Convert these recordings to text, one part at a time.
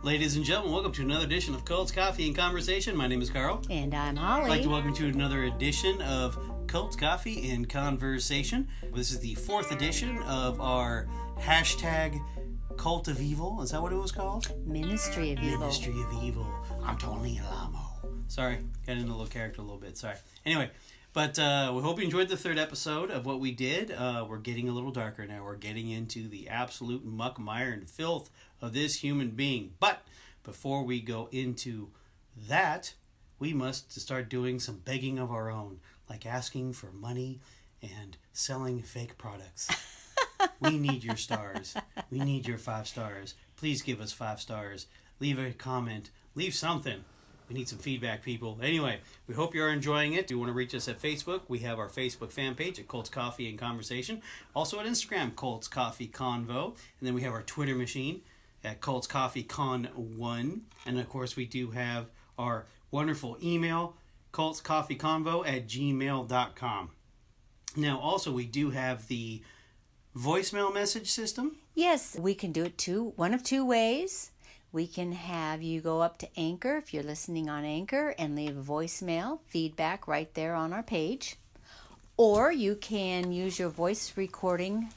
Ladies and gentlemen, welcome to another edition of Cults, Coffee, and Conversation. My name is Carl. And I'm Holly. I'd like to welcome you to another edition of Cults, Coffee, and Conversation. This is the fourth edition of our hashtag Cult of Evil. Is that what it was called? Ministry of Evil. Ministry of Evil. I'm Tony Alamo. Sorry, got into a little character a little bit. Sorry. Anyway, but we hope you enjoyed the third episode of what we did. We're getting a little darker now. We're getting into the absolute muck, mire, and filth of this human being. But before we go into that, we must start doing some begging of our own, like asking for money and selling fake products. We need your stars. We need your 5 stars. Please give us 5 stars. Leave a comment. Leave something. We need some feedback, people. Anyway, we hope you're enjoying it. If you want to reach us at Facebook, we have our Facebook fan page at Colts Coffee and Conversation. Also at Instagram, Colts Coffee Convo. And then we have our Twitter machine at Colts Coffee Con 1. And of course, we do have our wonderful email, coltscoffeeconvo@gmail.com. Now, also, we do have the voicemail message system. Yes, we can do it one of two ways. We can have you go up to Anchor if you're listening on Anchor and leave a voicemail feedback right there on our page. Or you can use your voice recording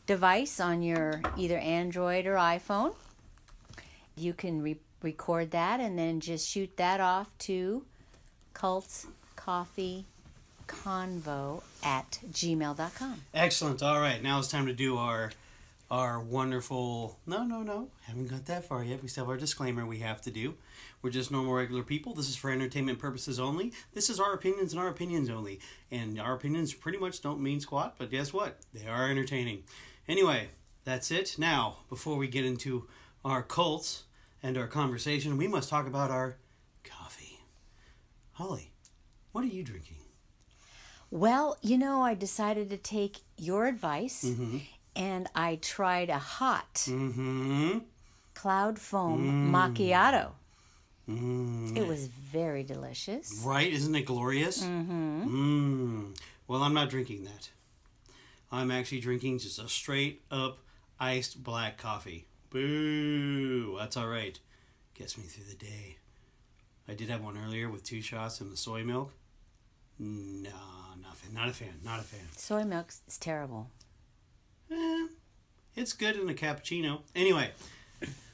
device on your either Android or iPhone. You can record that and then just shoot that off to cultscoffeeconvo@gmail.com. Excellent. All right. Now it's time to do our wonderful... No. Haven't got that far yet. We still have our disclaimer we have to do. We're just normal, regular people. This is for entertainment purposes only. This is our opinions and our opinions only. And our opinions pretty much don't mean squat, but guess what? They are entertaining. Anyway, that's it. Now, before we get into our cults and our conversation, we must talk about our coffee. Holly, what are you drinking? Well, I decided to take your advice, and I tried a hot cloud foam macchiato. It was very delicious. Right? Isn't it glorious? Well, I'm not drinking that. I'm actually drinking just a straight up iced black coffee. Boo! That's all right. Gets me through the day. I did have one earlier with 2 shots and the soy milk. No, nothing. Not a fan. Soy milk is terrible. It's good in a cappuccino. Anyway,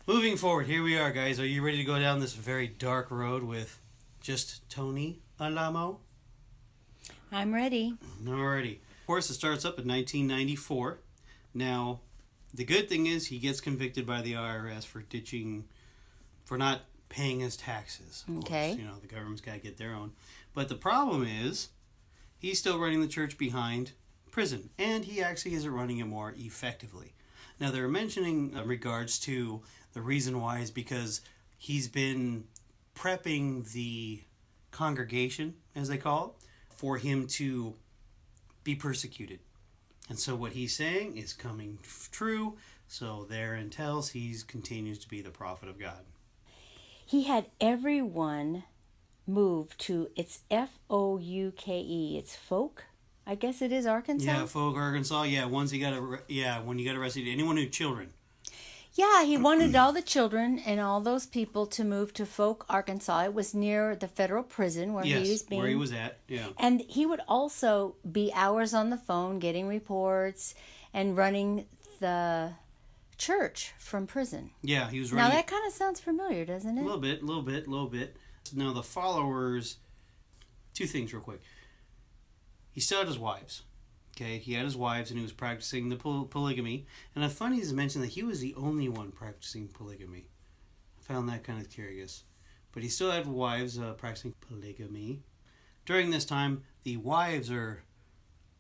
moving forward, here we are, guys. Are you ready to go down this very dark road with just Tony Alamo? I'm ready. Alrighty. Of course, it starts up in 1994. Now, the good thing is he gets convicted by the IRS for not paying his taxes. Okay. Course, the government's got to get their own. But the problem is he's still running the church behind prison, and he actually isn't running it more effectively. Now, they're mentioning in regards to the reason why is because he's been prepping the congregation, as they call it, for him to be persecuted. And so what he's saying is coming true, so therein tells he continues to be the prophet of God. He had everyone move to, it's F-O-U-K-E, it's Folk, I guess it is Arkansas? Yeah, Folk, Arkansas. Yeah, when you got arrested, anyone who children. Yeah, he wanted all the children and all those people to move to Folk, Arkansas. It was near the federal prison where he was at. Yeah. And he would also be hours on the phone getting reports and running the church from prison. Yeah, he was running. Now that kind of sounds familiar, doesn't it? A little bit. Now the followers, 2 things real quick. He still had his wives. Okay, he had his wives and he was practicing the polygamy. And it's funny to mention that he was the only one practicing polygamy. I found that kind of curious. But he still had wives practicing polygamy. During this time, the wives are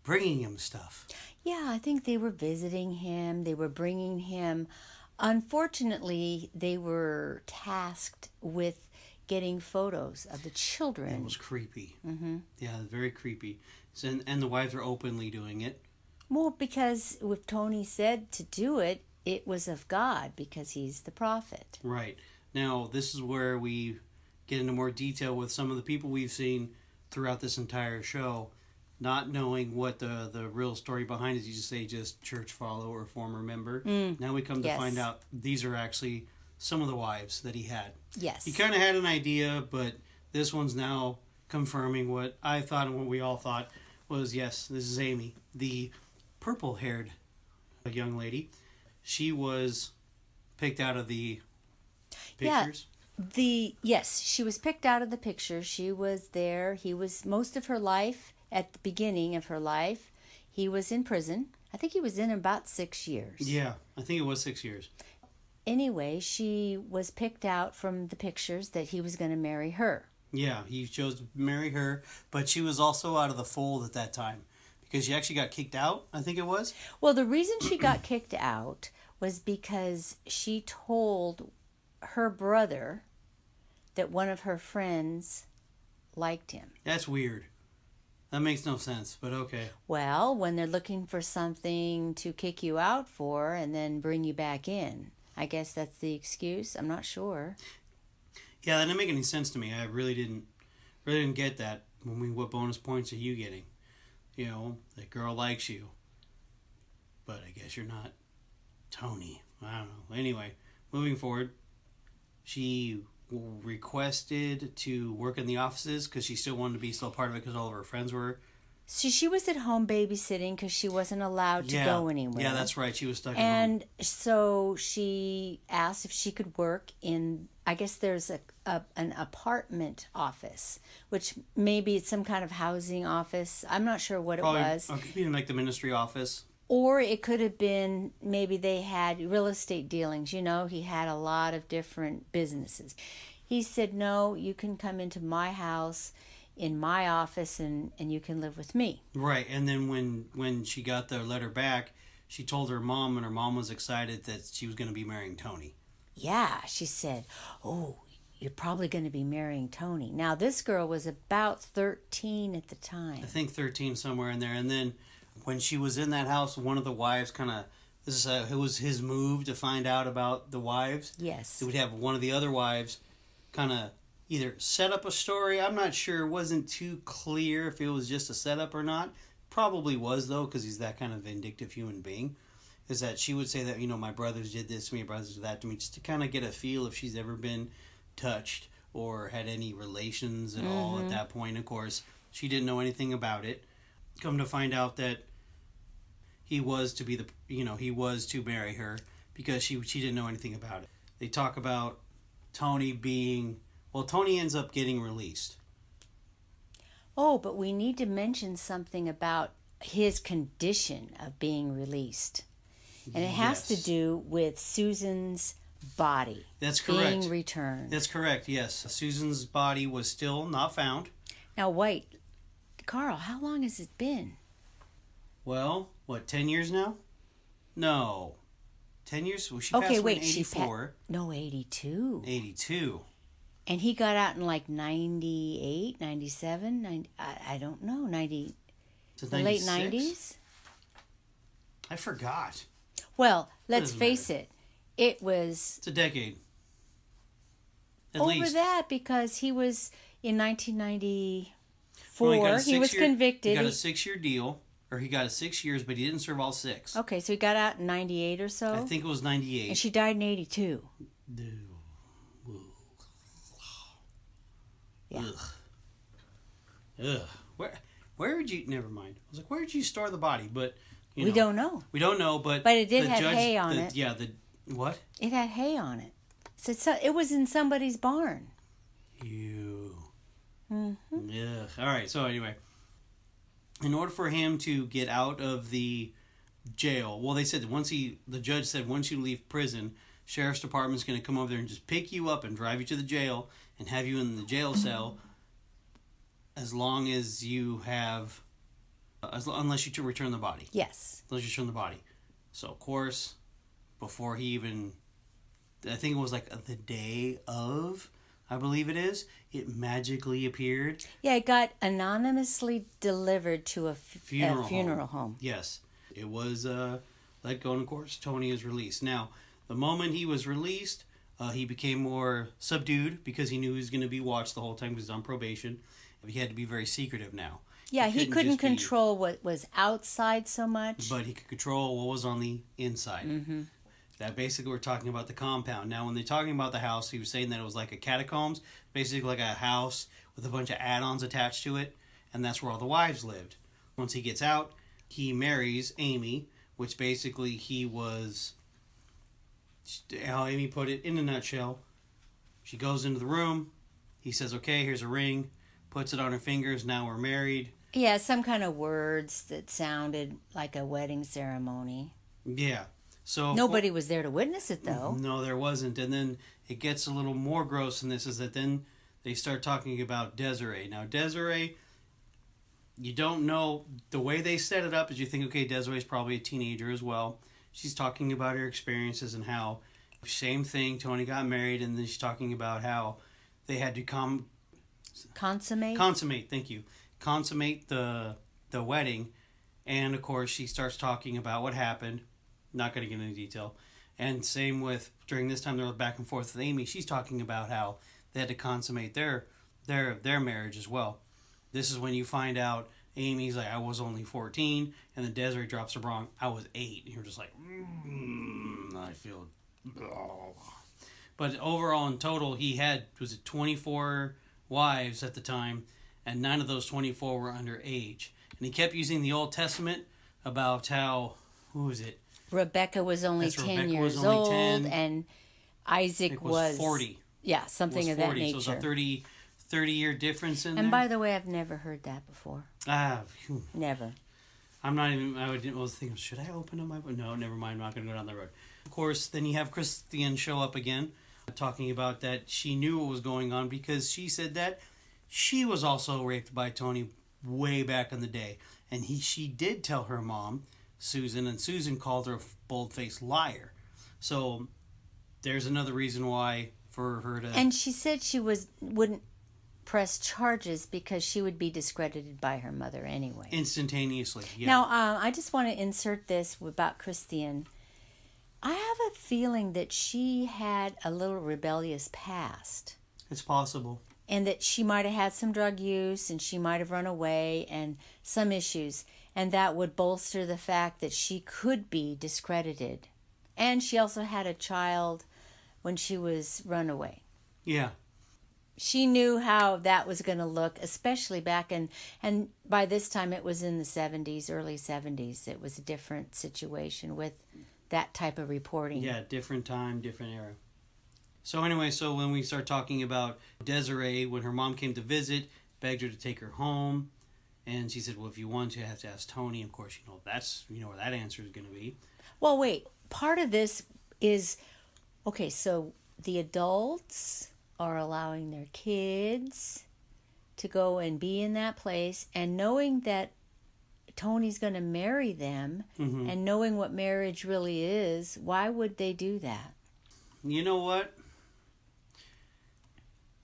bringing him stuff. Yeah, I think they were visiting him. They were bringing him. Unfortunately, they were tasked with getting photos of the children. It was creepy. Yeah, very creepy. And the wives are openly doing it. Well, because if Tony said to do it, it was of God because he's the prophet. Right. Now, this is where we get into more detail with some of the people we've seen throughout this entire show, not knowing what the real story behind is. You just say just church follower or former member. Now we come to find out these are actually some of the wives that he had. Yes. He kind of had an idea, but this one's now confirming what I thought and what we all thought was, yes, this is Amy, the purple-haired young lady. She was picked out of the pictures. Yes, she was picked out of the picture. She was there. He was most of her life, at the beginning of her life, he was in prison. I think he was in about 6 years. Yeah, I think it was 6 years. Anyway, she was picked out from the pictures that he was going to marry her. Yeah, he chose to marry her, but she was also out of the fold at that time because she actually got kicked out, I think it was. Well, the reason she got kicked out was because she told her brother that one of her friends liked him. That's weird. That makes no sense, but okay. Well, when they're looking for something to kick you out for and then bring you back in, I guess that's the excuse. I'm not sure. Yeah, that didn't make any sense to me. I really didn't get that. What bonus points are you getting? You know, that girl likes you, but I guess you're not Tony. I don't know. Anyway, moving forward, she requested to work in the offices because she still wanted to be still part of it because all of her friends were. So she was at home babysitting because she wasn't allowed to go anywhere. Yeah, that's right. She was stuck at home. And so she asked if she could work in, I guess there's an apartment office, which maybe it's some kind of housing office. I'm not sure what Probably, it was. It could be like the ministry office. Or it could have been maybe they had real estate dealings. You know, he had a lot of different businesses. He said, no, you can come into my house in my office and you can live with me. Right. And then when she got the letter back, she told her mom, and her mom was excited that she was going to be marrying Tony. Yeah, she said, oh, you're probably going to be marrying Tony. Now, this girl was about 13 at the time. I think 13, somewhere in there. And then when she was in that house, one of the wives kind of, it was his move to find out about the wives. Yes. So we'd have one of the other wives kind of either set up a story. I'm not sure. It wasn't too clear if it was just a setup or not. Probably was, though, because he's that kind of vindictive human being. Is that she would say that, you know, my brothers did this to me, my brothers did that to me, just to kind of get a feel if she's ever been touched or had any relations at all at that point. Of course, she didn't know anything about it. Come to find out that he was to marry her because she didn't know anything about it. They talk about Tony Tony ends up getting released. Oh, but we need to mention something about his condition of being released. And it has to do with Susan's body. That's correct. Being returned. That's correct, yes. Susan's body was still not found. Now, wait. Carl, how long has it been? Well, 10 years now? No. 10 years? Well, she passed away in 84. No, 82. 82. And he got out in like 98, 97, 90, I don't know, 90, the late 90s? I forgot. Well, let's face it, it was... It's a decade. At over least. that, because he was in 1994, he was convicted. He got a 6-year deal, or he got 6 years, but he didn't serve all 6. Okay, so he got out in 98 or so? I think it was 98. And she died in 82. Yeah. Ugh. Where would you... Never mind. I was like, where did you store the body? But, we don't know. We don't know, but... But it did have hay on it. Yeah, what? It had hay on it. So it was in somebody's barn. Ew. Mm-hmm. Yeah. All right, so anyway. In order for him to get out of the jail... Well, they said the judge said once you leave prison, sheriff's department's going to come over there and just pick you up and drive you to the jail and have you in the jail cell as long as you have... unless you return the body. Yes. Unless you return the body. So, of course, before he even... I think it was like the day of, I believe it is, it magically appeared. Yeah, it got anonymously delivered to a funeral home. Yes. It was let go, and of course, Tony is released. Now, the moment he was released, he became more subdued because he knew he was going to be watched the whole time because he was on probation. He had to be very secretive now. Yeah, he couldn't control what was outside so much. But he could control what was on the inside. Mm-hmm. That basically we're talking about the compound. Now, when they're talking about the house, he was saying that it was like a catacombs, basically like a house with a bunch of add-ons attached to it, and that's where all the wives lived. Once he gets out, he marries Amy, which basically he was, how Amy put it in a nutshell. She goes into the room, he says, okay, here's a ring, puts it on her fingers, now we're married. Yeah, some kind of words that sounded like a wedding ceremony. Yeah. So nobody was there to witness it, though. No, there wasn't. And then it gets a little more gross in this, is that then they start talking about Desiree. Now, Desiree, you don't know, the way they set it up is you think, okay, Desiree's probably a teenager as well. She's talking about her experiences and how, same thing, Tony got married, and then she's talking about how they had to consummate, thank you. Consummate the wedding. And, of course, she starts talking about what happened. Not going to get into detail. And same with, during this time, they're back and forth with Amy. She's talking about how they had to consummate their marriage as well. This is when you find out Amy's like, I was only 14, and then Desiree drops her wrong, I was 8. And you're just like, I feel... But overall, in total, he had, was it 24 wives at the time, and 9 of those 24 were underage. And he kept using the Old Testament about how, who was it? Rebecca was only 10 years old, 10. And Isaac was 40. Yeah, something of that nature. So it was a 30-year difference in there. And by the way, I've never heard that before. Never. I'm not even, I was thinking, should I open up my book? No, never mind, I'm not going to go down that road. Of course, then you have Christian show up again, talking about that she knew what was going on because she said that she was also raped by Tony way back in the day. And she did tell her mom, Susan, and Susan called her a bold-faced liar. So there's another reason why for her to... And she said she wouldn't press charges because she would be discredited by her mother anyway. Instantaneously, yeah. Now, I just want to insert this about Christian. I have a feeling that she had a little rebellious past. It's possible. And that she might have had some drug use and she might have run away and some issues. And that would bolster the fact that she could be discredited. And she also had a child when she was run away. Yeah. She knew how that was going to look, especially back in, and by this time it was in the 70s, early 70s. It was a different situation with that type of reporting. Yeah, different time, different era. So anyway, so when we start talking about Desiree, when her mom came to visit, begged her to take her home. And she said, well, if you want to, you have to ask Tony. Of course, you know where that answer is going to be. Well, wait. Part of this is, okay, so the adults are allowing their kids to go and be in that place. And knowing that Tony's going to marry them and knowing what marriage really is, why would they do that? You know what?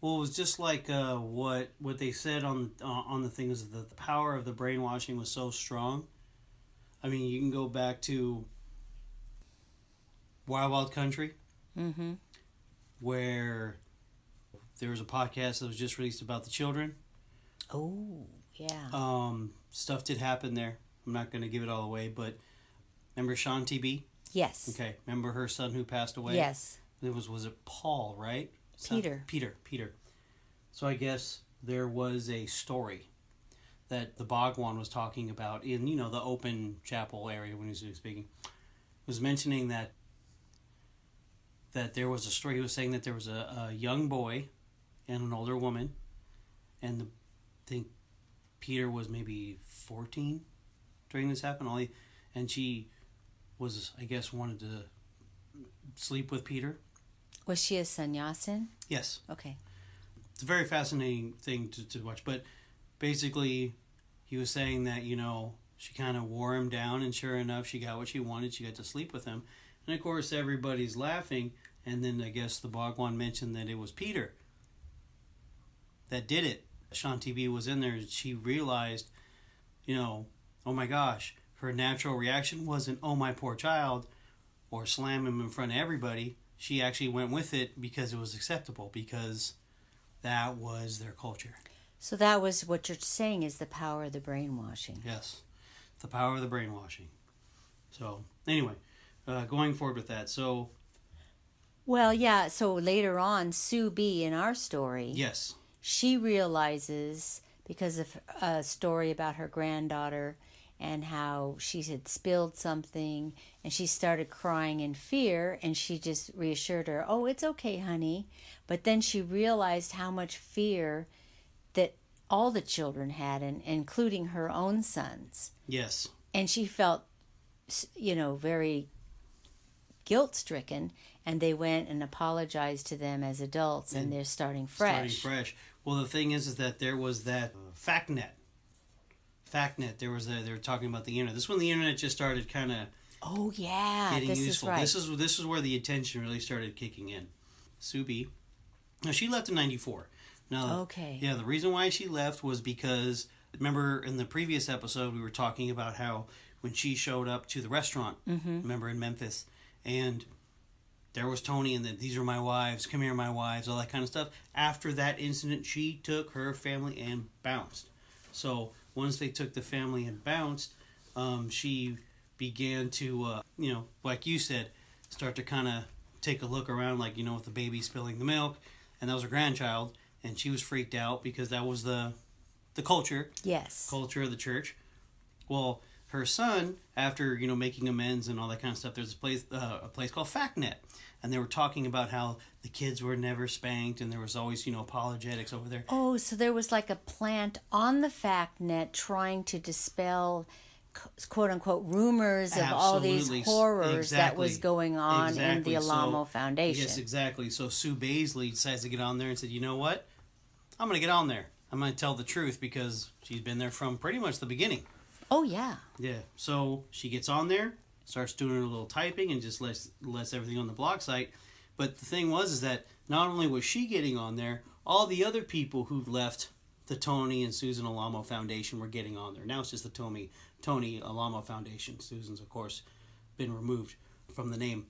Well, it was just like what they said on the thing is that the power of the brainwashing was so strong. I mean, you can go back to Wild Wild Country, where there was a podcast that was just released about the children. Oh, yeah. Stuff did happen there. I'm not going to give it all away, but remember Sean TB? Yes. Okay. Remember her son who passed away? Yes. It was it Paul, right? Peter. Peter. So I guess there was a story that the Bhagwan was talking about in, the open chapel area when he was speaking. Was mentioning that there was a story. He was saying that there was a young boy and an older woman, and I think Peter was maybe 14 during this happened. And she was, I guess, wanted to sleep with Peter. Was she a sannyasin? Yes. Okay. It's a very fascinating thing to watch. But basically, he was saying that, she kind of wore him down, and sure enough, she got what she wanted. She got to sleep with him. And, of course, everybody's laughing. And then I guess the Bhagwan mentioned that it was Peter that did it. Sean TB was in there, and she realized, oh my gosh, her natural reaction wasn't, oh my poor child, or slam him in front of everybody. She actually went with it because it was acceptable, because that was their culture. So that was what you're saying is the power of the brainwashing. Yes, the power of the brainwashing. So, anyway, going forward with that. So, Well, yeah, so later on, Sue B in our story, yes. she realizes because of a story about her granddaughter and how she had spilled something and she started crying in fear and she just reassured her, "Oh, it's okay, honey." But then she realized how much fear that all the children had, and including her own sons. Yes. And she felt, very guilt stricken, and they went and apologized to them as adults, and they're starting fresh. Well, the thing is that there was that FactNet. They were talking about the internet. This is when the internet just started kind of Oh yeah, getting this useful. is right. This is where the attention really started kicking in. Subi. Now she left in '94. Now, Okay. Yeah, the reason why she left was because remember in the previous episode we were talking about how when she showed up to the restaurant, remember in Memphis, and there was Tony and these are my wives, come here my wives, all that kind of stuff. After that incident, she took her family and bounced. So once they took the family and bounced, she began to, like you said, start to kind of take a look around, like, with the baby spilling the milk, and that was her grandchild, and she was freaked out because that was the culture. Yes. Culture of the church. Well, her son, after making amends and all that kind of stuff, there's a place called FactNet, and they were talking about how the kids were never spanked, and there was always apologetics over there. Oh, so there was like a plant on the FactNet trying to dispel, quote unquote, rumors of all these horrors that was going on in the Alamo Foundation. Yes, exactly. So Sue Baisley decides to get on there and said, "You know what? I'm going to get on there. I'm going to tell the truth because she's been there from pretty much the beginning." Oh, yeah. Yeah. So she gets on there, starts doing a little typing, and just lets everything on the blog site. But the thing is that not only was she getting on there, all the other people who'd left the Tony and Susan Alamo Foundation were getting on there. Now it's just the Tony Alamo Foundation. Susan's, of course, been removed from the name.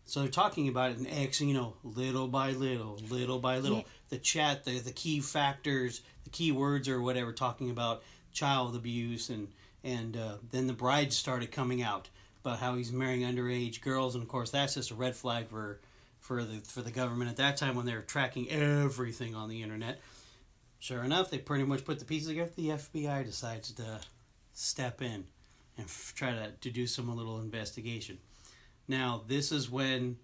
So they're talking about it in X, little by little. Yeah. The chat, the key factors, the key words or whatever, talking about child abuse, and then the bride started coming out about how he's marrying underage girls, and of course that's just a red flag for the government at that time when they were tracking everything on the internet. Sure enough, they pretty much put the pieces together. The FBI decides to step in and try to do some little investigation. Now, this is when,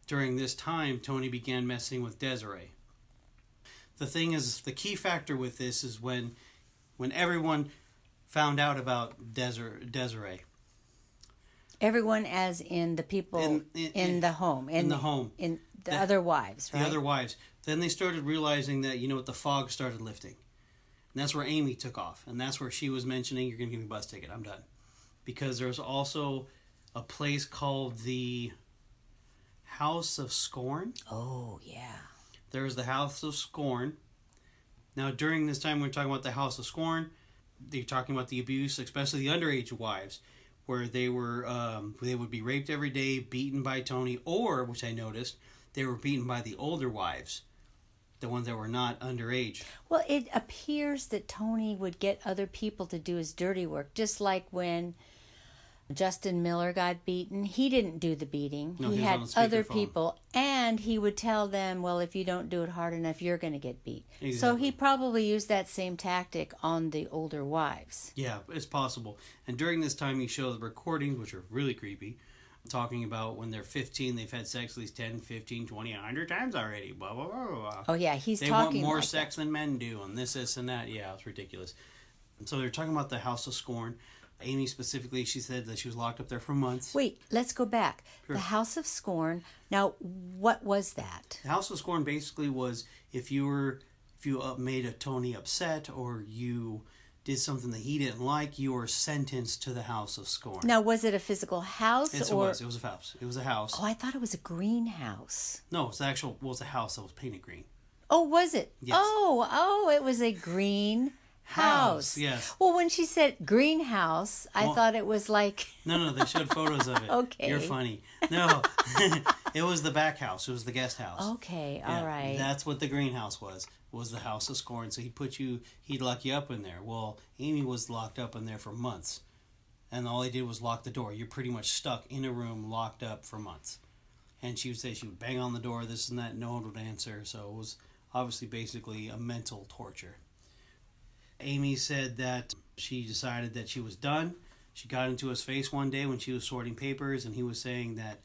during this time, Tony began messing with Desiree. The thing is, the key factor with this is when everyone found out about Desiree. Everyone as in the people in the home. In the home. In the other wives, right? The other wives. Then they started realizing that, the fog started lifting. And that's where Amy took off. And that's where she was mentioning, "You're going to give me a bus ticket. I'm done." Because there's also a place called the House of Scorn. Oh, yeah. There's the House of Scorn. Now, during this time, when we're talking about the House of Scorn, they're talking about the abuse, especially the underage wives, where they would be raped every day, beaten by Tony, or, which I noticed, they were beaten by the older wives, the ones that were not underage. Well, it appears that Tony would get other people to do his dirty work, just like when Justin Miller got beaten. He didn't do the beating. No, he had other people, and he would tell them, "Well, if you don't do it hard enough, you're going to get beat." Exactly. So he probably used that same tactic on the older wives. Yeah, it's possible. And during this time, he showed the recordings, which are really creepy, talking about when they're 15, they've had sex at least 10, 15, 20, 100 times already. Blah, blah, blah, blah. Oh, yeah, they talking want more like sex than men do, and this, and that. Yeah, it's ridiculous. And so they're talking about the House of Scorn. Amy specifically, she said that she was locked up there for months. Wait, let's go back. Sure. The House of Scorn. Now, what was that? The House of Scorn basically was if you made a Tony upset or you did something that he didn't like, you were sentenced to the House of Scorn. Now, was it a physical house? Yes, it was. It was a house. It was a house. Oh, I thought it was a greenhouse. No, it's a house that was painted green. Oh, was it? Yes. Oh, it was a green house. Yes. Well, when she said greenhouse, I thought it was like... No, they showed photos of it. Okay. You're funny. No, it was the back house. It was the guest house. Okay, all right. That's what the greenhouse was the House of Scorn. So he'd lock you up in there. Well, Amy was locked up in there for months. and all they did was lock the door. You're pretty much stuck in a room, locked up for months. And she would say she would bang on the door, this and that, no one would answer. So it was obviously basically a mental torture. Amy said that she decided that she was done. She got into his face one day when she was sorting papers, and he was saying that,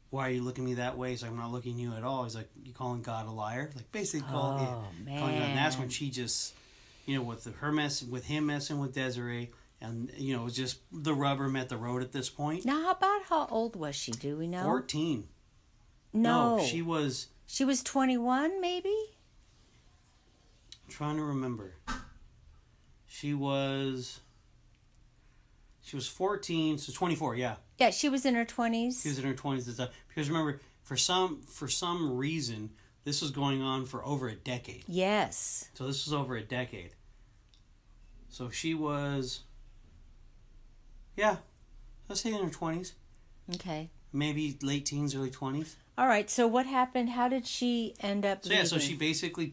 why are you looking at me that way? He's like, I'm not looking at you at all. He's like, you calling God a liar? Like, basically calling God. And that's when she just, with him messing with Desiree, and, it was just the rubber met the road at this point. Now, how old was she? Do we know? 14. No. She was 21, maybe? I'm trying to remember. She was 14, so 24, yeah. Yeah, she was in her 20s. She was in her 20s at the time. Because remember, for some reason, this was going on for over a decade. Yes. So this was over a decade. So she was, let's say in her 20s. Okay. Maybe late teens, early 20s. All right, so what happened? How did she end up leaving? So she basically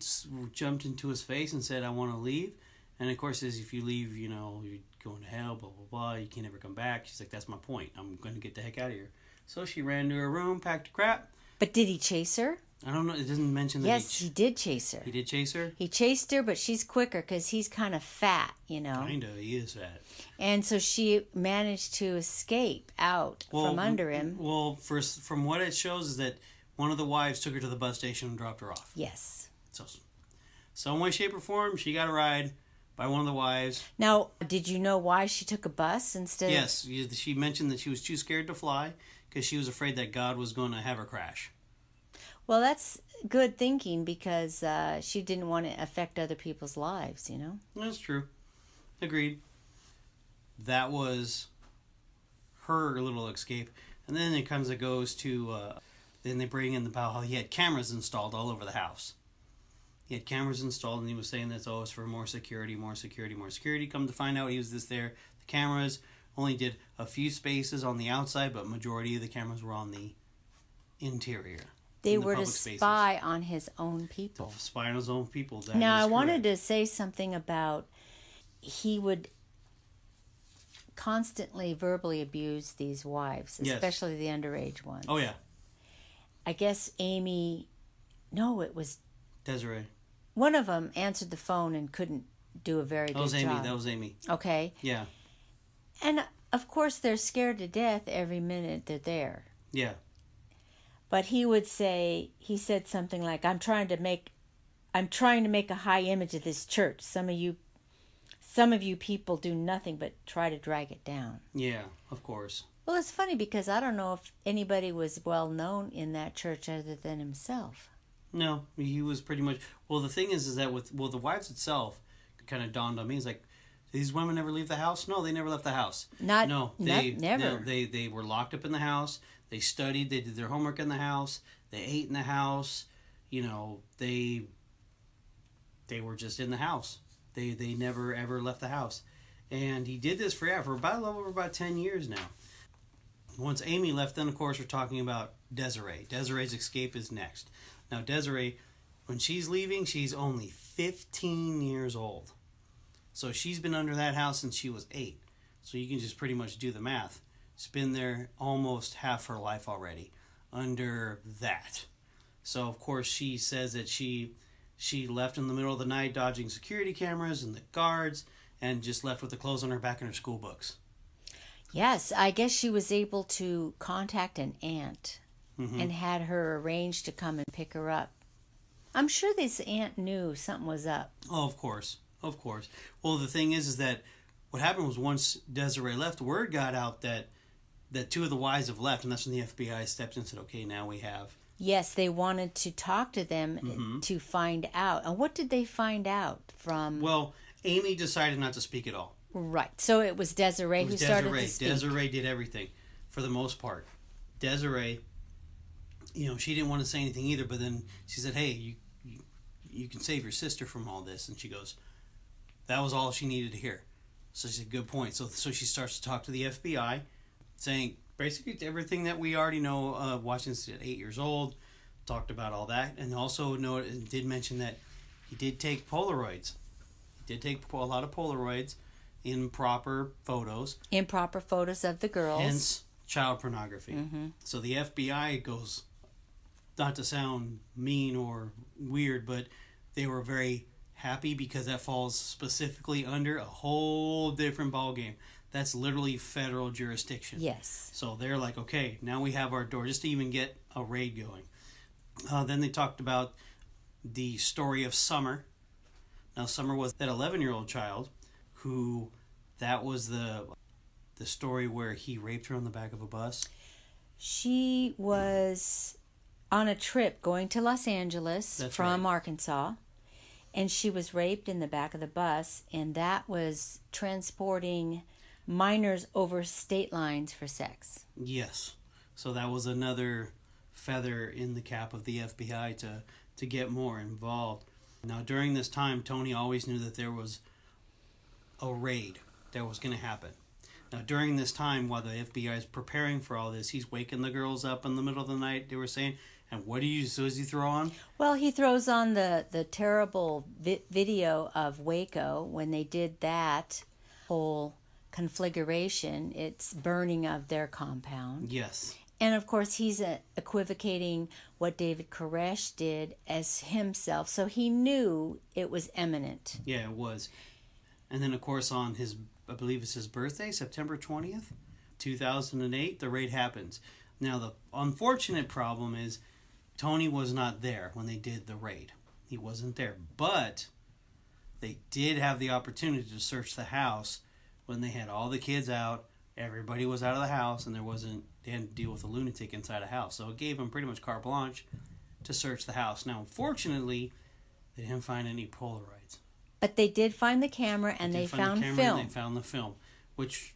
jumped into his face and said, I want to leave. And of course, if you leave, you're going to hell, blah, blah, blah. You can't ever come back. She's like, that's my point. I'm going to get the heck out of here. So she ran to her room, packed her crap. But did he chase her? I don't know. It doesn't mention that. Yes, he did chase her. He did chase her? He chased her, but she's quicker because he's kind of fat, Kind of. He is fat. And so she managed to escape out from under him. Well, from what it shows is that one of the wives took her to the bus station and dropped her off. Yes. So, some way, shape, or form, she got a ride by one of the wives. Now, did you know why she took a bus instead? Yes. She mentioned that she was too scared to fly because she was afraid that God was going to have her crash. Well, that's good thinking because she didn't want to affect other people's lives, That's true. Agreed. That was her little escape. And then it comes, it goes to, then they bring in how he had cameras installed all over the house. He had cameras installed and he was saying that, it's for more security, more security, more security. Come to find out he was there. The cameras only did a few spaces on the outside, but majority of the cameras were on the interior. They were to spy on his own people. To spy on his own people. Now, I wanted to say something about he would constantly verbally abuse these wives, especially the underage ones. Oh, yeah. I guess Amy... No, it was... Desiree. One of them answered the phone and couldn't do a very good job. That was Amy. Okay. Yeah. And, of course, they're scared to death every minute they're there. Yeah. But he said something like, I'm trying to make a high image of this church. Some of you people do nothing but try to drag it down. Yeah, of course. Well, it's funny because I don't know if anybody was well known in that church other than himself. No, he was pretty much... Well, the thing is that the wives itself kind of dawned on me. It's like, these women never leave the house? No, they never left the house. Never. No, they were locked up in the house. They studied. They did their homework in the house. They ate in the house. They were just in the house. They never, ever left the house. And he did this for about 10 years now. Once Amy left, then, of course, we're talking about Desiree. Desiree's escape is next. Now, Desiree, when she's leaving, she's only 15 years old. So she's been under that house since she was 8. So you can just pretty much do the math. She's been there almost half her life already under that. So, of course, she says that she left in the middle of the night dodging security cameras and the guards and just left with the clothes on her back and her school books. Yes, I guess she was able to contact an aunt and had her arranged to come and pick her up. I'm sure this aunt knew something was up. Oh, of course. Of course. Well, the thing is that what happened was once Desiree left, word got out that 2 of the wives have left, and that's when the FBI stepped in and said, okay, now we have... Yes, they wanted to talk to them to find out. And what did they find out from... Well, Amy decided not to speak at all. Right. So it was Desiree who started to speak. Desiree did everything, for the most part. Desiree, she didn't want to say anything either, but then she said, hey, you can save your sister from all this. And she goes, that was all she needed to hear. So she said, good point. So she starts to talk to the FBI, saying basically everything that we already know. Washington's at 8 years old, talked about all that, and also did mention that he did take Polaroids. He did take a lot of Polaroids, improper photos. Improper photos of the girls. Hence, child pornography. So the FBI goes, not to sound mean or weird, but they were very happy because that falls specifically under a whole different ballgame. That's literally federal jurisdiction. Yes. So they're like, okay, now we have our door just to even get a raid going. Then they talked about the story of Summer. Now, Summer was that 11-year-old child who, that was the story where he raped her on the back of a bus. She was on a trip going to Los Angeles from Arkansas, and she was raped in the back of the bus, and that was transporting minors over state lines for sex. Yes. So that was another feather in the cap of the FBI to get more involved. Now, during this time, Tony always knew that there was a raid that was going to happen. Now, during this time, while the FBI is preparing for all this, he's waking the girls up in the middle of the night, they were saying, and what does he throw on? Well, he throws on the terrible video of Waco when they did that whole conflagration. It's burning of their compound. Yes. And, of course, he's equivocating what David Koresh did as himself. So he knew it was imminent. Yeah, it was. And then, of course, on his, I believe it's his birthday, September 20th, 2008, the raid happens. Now, the unfortunate problem is Tony was not there when they did the raid. He wasn't there. But they did have the opportunity to search the house when they had all the kids out. Everybody was out of the house, and they hadn't to deal with a lunatic inside a house. So it gave them pretty much carte blanche to search the house. Now, unfortunately, they didn't find any Polaroids. But they did find the camera, and they found film. They found the film, which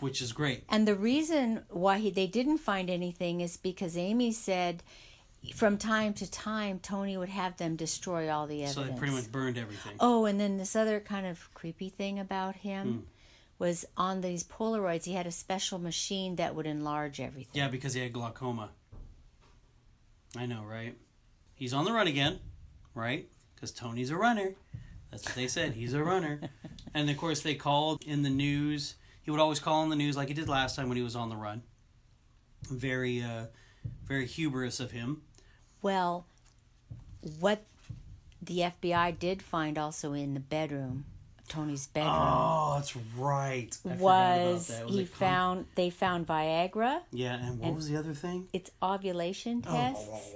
is great. And the reason why they didn't find anything is because Amy said from time to time Tony would have them destroy all the evidence. So they pretty much burned everything. Oh, and then this other kind of creepy thing about him was on these Polaroids, he had a special machine that would enlarge everything. Yeah, because he had glaucoma. I know, right? He's on the run again, right? Because Tony's a runner. That's what they said. He's a runner. And, of course, they called in the news. He would always call in the news like he did last time when he was on the run. Very, very hubris of him. Well, what the FBI did find also in the bedroom, Tony's bedroom. Oh, that's right. They found Viagra. Yeah, and what was the other thing? It's ovulation tests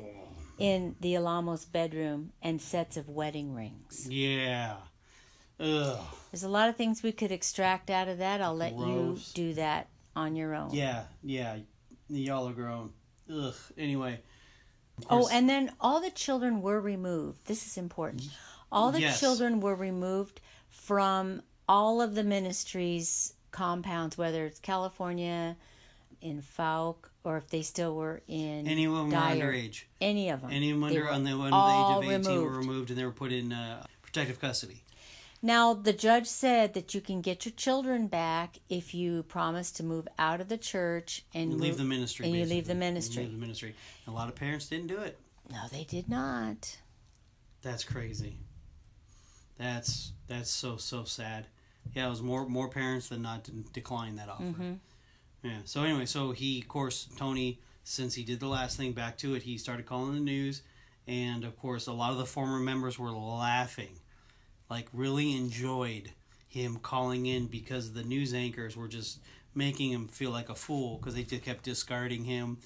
in the Alamo's bedroom and sets of wedding rings. Yeah. Ugh. There's a lot of things we could extract out of that. I'll let you do that on your own. Yeah. Y'all are grown. Ugh. Anyway. Oh, and then all the children were removed. This is important. All the children were removed from all of the ministry's compounds, whether it's California, in Fouke, or if they still were in any of them Dyer. Were underage. Any of them. Any of them under the age of 18 were removed, and they were put in protective custody. Now, the judge said that you can get your children back if you promise to move out of the church and leave the ministry. And you leave the ministry. You leave the ministry. A lot of parents didn't do it. No, they did not. That's crazy. That's so sad. Yeah, it was more parents than not decline that offer. Mm-hmm. Yeah. So anyway, of course, Tony, since he did the last thing, back to it, he started calling the news, and of course, a lot of the former members were laughing, like really enjoyed him calling in because the news anchors were just making him feel like a fool because they just kept discarding him.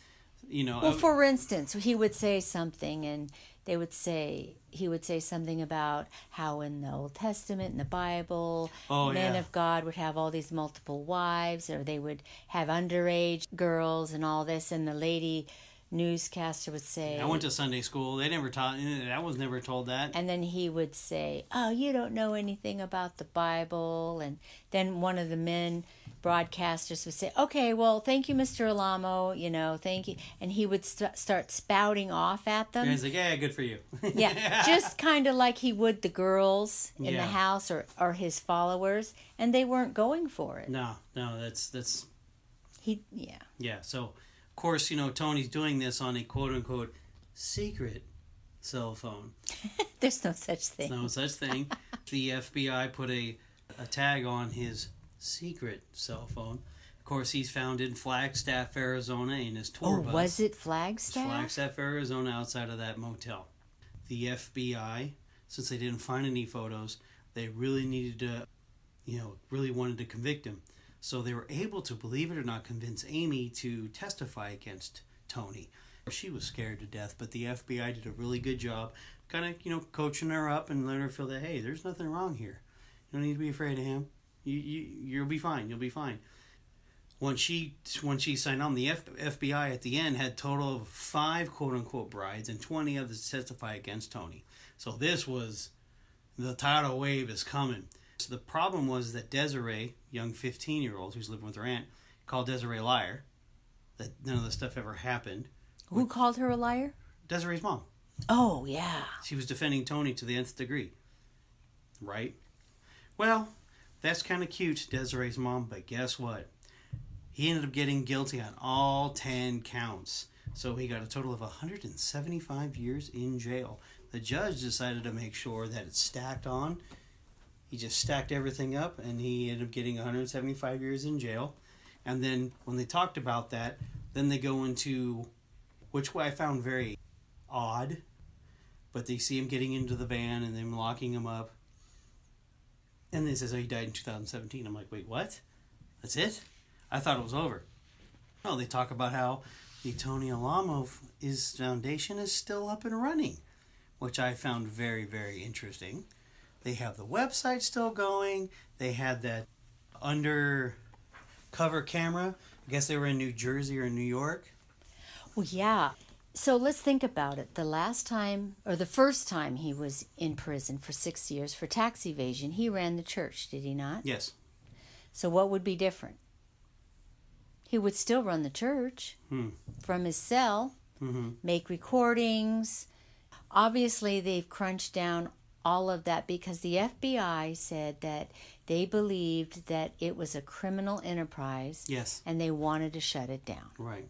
Well, for instance, he would say something, and he would say something about how in the Old Testament, in the Bible, men of God would have all these multiple wives, or they would have underage girls and all this, and the lady newscaster would say, I went to Sunday school. They never taught. I was never told that. And then he would say, oh, you don't know anything about the Bible. And then one of the men broadcasters would say, okay, well, thank you, Mr. Alamo, thank you. And he would start spouting off at them. And he's like, yeah, good for you. Yeah, just kind of like he would the girls in the house or his followers, and they weren't going for it. No, that's... Yeah, so, of course, Tony's doing this on a quote-unquote secret cell phone. There's no such thing. No such thing. The FBI put a a tag on his secret cell phone. Of course, he's found in Flagstaff, Arizona, in his tour bus. Oh, was it Flagstaff? It's Flagstaff, Arizona, outside of that motel. The FBI, since they didn't find any photos, they really needed to, really wanted to convict him. So they were able to, believe it or not, convince Amy to testify against Tony. She was scared to death, but the FBI did a really good job kind of, coaching her up and letting her feel that, hey, there's nothing wrong here. You don't need to be afraid of him. You'll be fine. You'll be fine. When she signed on, the FBI at the end had a total of 5 quote-unquote brides and 20 others to testify against Tony. So this was, the tidal wave is coming. So the problem was that Desiree, young 15-year-old who's living with her aunt, called Desiree a liar, that none of this stuff ever happened. Who called her a liar? Desiree's mom. Oh, yeah. She was defending Tony to the nth degree. Right? Well, that's kind of cute, Desiree's mom, but guess what? He ended up getting guilty on all 10 counts. So he got a total of 175 years in jail. The judge decided to make sure that it's stacked on. He just stacked everything up, and he ended up getting 175 years in jail. And then when they talked about that, then they go into, which I found very odd, but they see him getting into the van and then locking him up. And they says, oh, he died in 2017. I'm like, wait, what? That's it? I thought it was over. No, they talk about how the Tony Alamo, his foundation is still up and running, which I found very, very interesting. They have the website still going. They had that undercover camera. I guess they were in New Jersey or New York. Well, yeah. So let's think about it. The first time he was in prison for 6 years for tax evasion, he ran the church, did he not? Yes. So what would be different? He would still run the church from his cell, make recordings. Obviously, they've crunched down all of that because the FBI said that they believed that it was a criminal enterprise. Yes. And they wanted to shut it down. Right.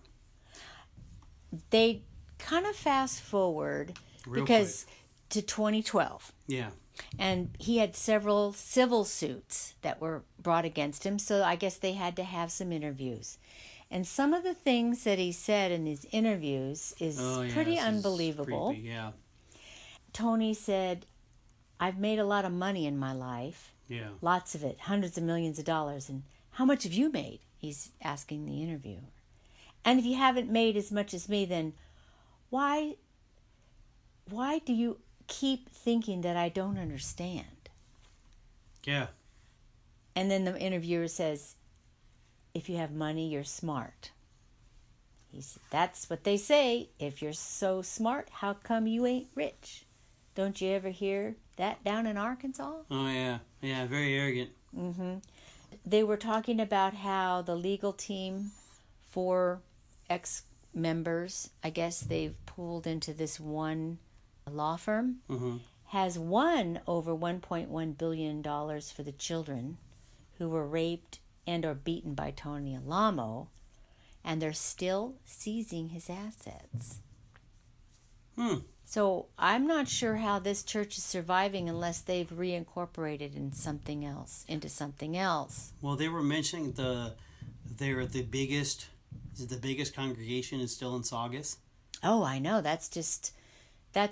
They kind of fast forward to 2012. Yeah. And he had several civil suits that were brought against him, so I guess they had to have some interviews. And some of the things that he said in these interviews is pretty unbelievable. Creepy, yeah. Tony said, I've made a lot of money in my life. Yeah. Lots of it, hundreds of millions of dollars. And how much have you made? He's asking the interviewer. And if you haven't made as much as me, then why do you keep thinking that I don't understand? Yeah. And then the interviewer says, if you have money, you're smart. He said, that's what they say. If you're so smart, how come you ain't rich? Don't you ever hear that down in Arkansas? Oh, yeah. Yeah, very arrogant. Mm-hmm. They were talking about how the legal team for ex-members, I guess they've pooled into this one law firm, has won over $1.1 billion for the children who were raped and or beaten by Tony Alamo, and they're still seizing his assets. So I'm not sure how this church is surviving unless they've reincorporated into something else. Well, they were mentioning they're the biggest congregation is still in Saugus. Oh, I know. That's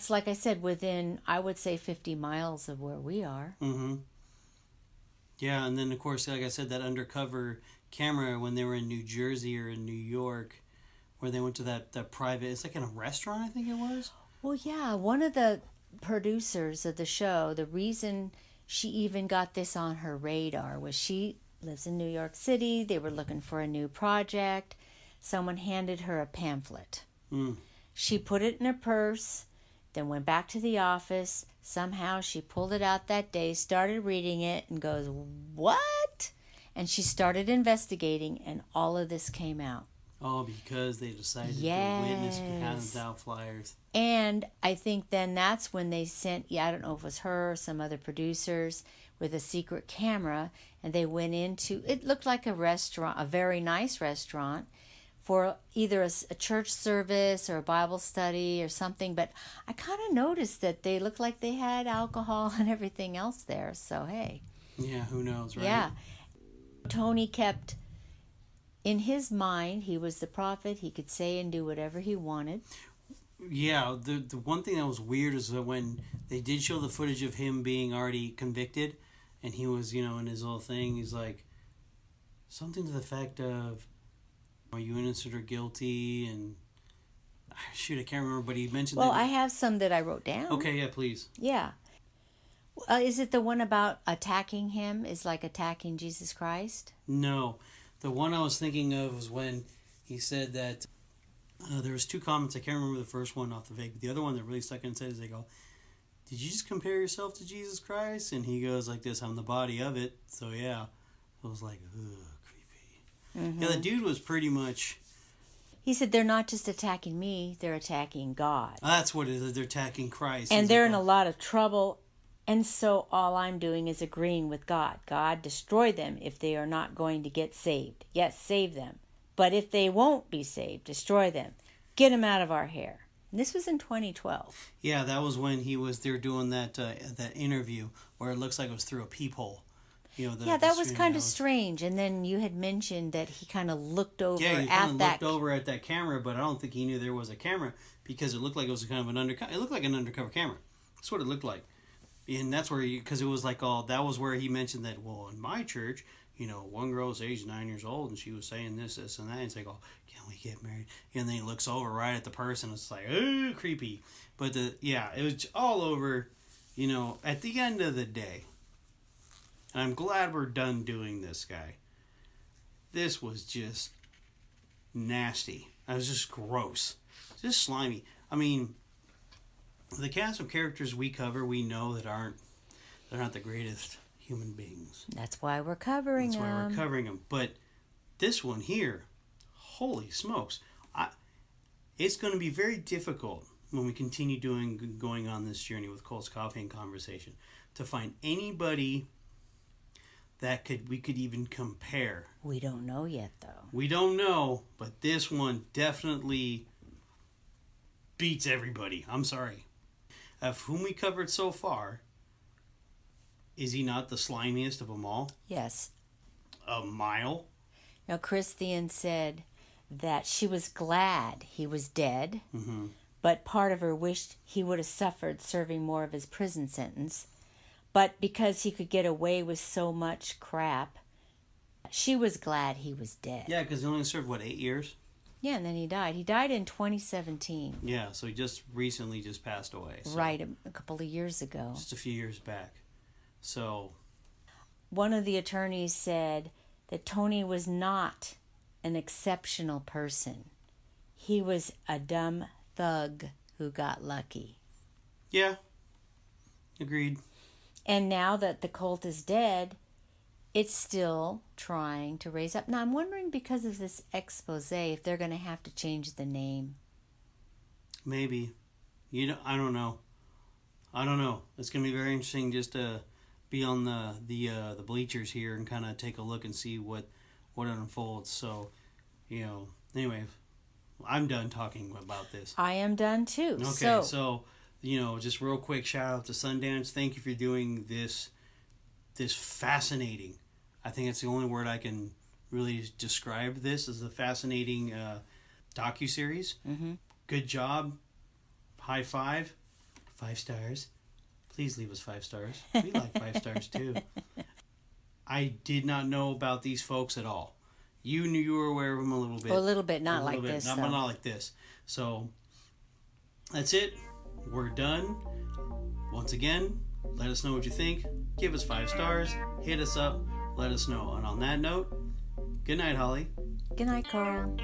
like I said, within, I would say, 50 miles of where we are. Mm-hmm. Yeah, and then, of course, like I said, that undercover camera when they were in New Jersey or in New York, where they went to that private, it's like in a restaurant, I think it was. Well, yeah, one of the producers of the show, the reason she even got this on her radar was she lives in New York City. They were looking for a new project. Someone handed her a pamphlet. She put it in her purse, then went back to the office. Somehow she pulled it out that day, started reading it, and goes, what? And she started investigating, and all of this came out. Oh, because they decided to witness hand-out flyers. And I think then that's when they sent, I don't know if it was her or some other producers, with a secret camera, and they went into, it looked like a restaurant, a very nice restaurant, for either a church service or a Bible study or something. But I kind of noticed that they looked like they had alcohol and everything else there. So, hey. Yeah, who knows, right? Yeah. Tony kept, in his mind, he was the prophet. He could say and do whatever he wanted. Yeah, the one thing that was weird is that when they did show the footage of him being already convicted, and he was, in his little thing, he's like, something to the effect of, are you innocent or guilty? And, shoot, I can't remember, but he mentioned Well, that. I have some that I wrote down. Okay, yeah, please. Yeah. Is it the one about attacking him is like attacking Jesus Christ? No. The one I was thinking of was when he said that there was 2 comments. I can't remember the first one off the vague. The other one that really stuck in his head is they go, did you just compare yourself to Jesus Christ? And he goes like this, I'm the body of it. So yeah, it was like, ugh, creepy. Mm-hmm. Yeah, the dude was pretty much... He said, they're not just attacking me, they're attacking God. That's what it is. They're attacking Christ. And they're in a lot of trouble. And so all I'm doing is agreeing with God. God, destroy them if they are not going to get saved. Yes, save them. But if they won't be saved, destroy them. Get them out of our hair. And this was in 2012. Yeah, that was when he was there doing that interview where it looks like it was through a peephole. That was kind of strange. And then you had mentioned that he kind of looked over looked over at that camera, but I don't think he knew there was a camera because it looked like it was kind of an undercover. It looked like an undercover camera. That's what it looked like. And that's where because it was like that was where he mentioned that, well, in my church, one girl's age 9 years old and she was saying this, and that. And it's like, oh, can we get married? And then he looks over right at the person. It's like, oh, creepy. But it was all over, at the end of the day. And I'm glad we're done doing this, guy. This was just nasty. It was just gross. Just slimy. I mean, the cast of characters we cover, we know they're not the greatest human beings. That's why we're covering them. But this one here, holy smokes. It's going to be very difficult when we continue going on this journey with Cole's Coffee and Conversation to find anybody that we could even compare. We don't know yet, though. We don't know, but this one definitely beats everybody. I'm sorry. Of whom we covered so far, is he not the slimiest of them all? Yes. A mile? Now, Christian said that she was glad he was dead, but part of her wished he would have suffered serving more of his prison sentence. But because he could get away with so much crap, she was glad he was dead. Yeah, because he only served, 8 years? Yeah, and then he died. He died in 2017. Yeah, so he just recently passed away. So right, a couple of years ago. Just a few years back. So one of the attorneys said that Tony was not an exceptional person. He was a dumb thug who got lucky. Yeah, agreed. And now that the cult is dead, it's still trying to raise up. Now, I'm wondering, because of this expose, if they're going to have to change the name. Maybe. I don't know. It's going to be very interesting just to be on the bleachers here and kind of take a look and see what unfolds. So, anyway, I'm done talking about this. I am done too. Okay, so just real quick shout out to Sundance. Thank you for doing this fascinating. I think it's the only word I can really describe this as a fascinating docuseries. Mm-hmm. Good job. High 5. 5 stars. Please leave us 5 stars. We like 5 stars too. I did not know about these folks at all. You knew you were aware of them a little bit. A little bit, not like this. But not like this. So that's it. We're done. Once again, let us know what you think. Give us 5 stars. Hit us up. Let us know. And on that note, good night, Holly. Good night, Carl.